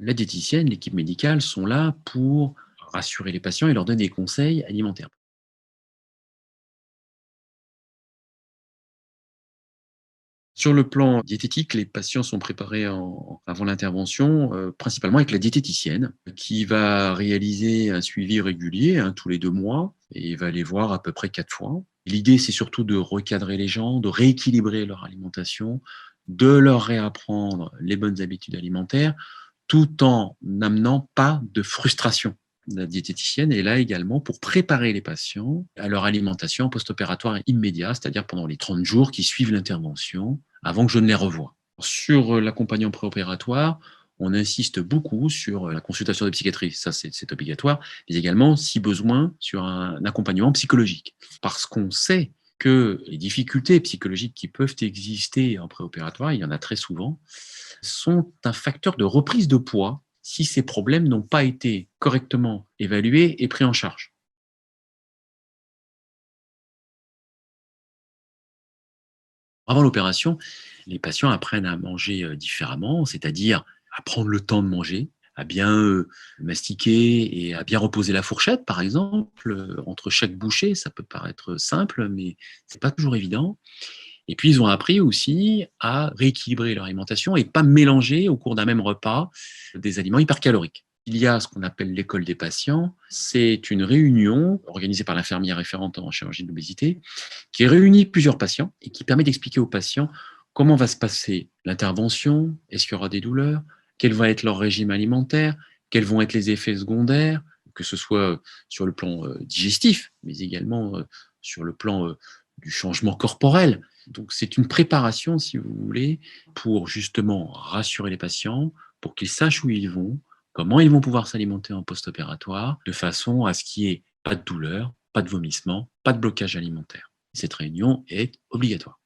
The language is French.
La diététicienne, l'équipe médicale sont là pour rassurer les patients et leur donner des conseils alimentaires. Sur le plan diététique, les patients sont préparés avant l'intervention, principalement avec la diététicienne, qui va réaliser un suivi régulier, hein, tous les 2 mois, et va les voir à peu près 4 fois. L'idée, c'est surtout de recadrer les gens, de rééquilibrer leur alimentation, de leur réapprendre les bonnes habitudes alimentaires, tout en n'amenant pas de frustration. La diététicienne est là également pour préparer les patients à leur alimentation post-opératoire immédiat, c'est-à-dire pendant les 30 jours qui suivent l'intervention, avant que je ne les revoie. Sur l'accompagnement préopératoire, on insiste beaucoup sur la consultation de psychiatrie, ça c'est obligatoire, mais également, si besoin, sur un accompagnement psychologique. Parce qu'on sait que les difficultés psychologiques qui peuvent exister en préopératoire, il y en a très souvent, sont un facteur de reprise de poids si ces problèmes n'ont pas été correctement évalués et pris en charge. Avant l'opération, les patients apprennent à manger différemment, c'est-à-dire à prendre le temps de manger, à bien mastiquer et à bien reposer la fourchette, par exemple, entre chaque bouchée. Ça peut paraître simple, mais c'est pas toujours évident. Et puis, ils ont appris aussi à rééquilibrer leur alimentation et pas mélanger au cours d'un même repas des aliments hypercaloriques. Il y a ce qu'on appelle l'école des patients. C'est une réunion organisée par l'infirmière référente en chirurgie de l'obésité qui réunit plusieurs patients et qui permet d'expliquer aux patients comment va se passer l'intervention, est-ce qu'il y aura des douleurs, quel va être leur régime alimentaire, quels vont être les effets secondaires, que ce soit sur le plan digestif, mais également sur le plan du changement corporel. Donc c'est une préparation, si vous voulez, pour justement rassurer les patients, pour qu'ils sachent où ils vont, comment ils vont pouvoir s'alimenter en post-opératoire, de façon à ce qu'il n'y ait pas de douleur, pas de vomissement, pas de blocage alimentaire. Cette réunion est obligatoire.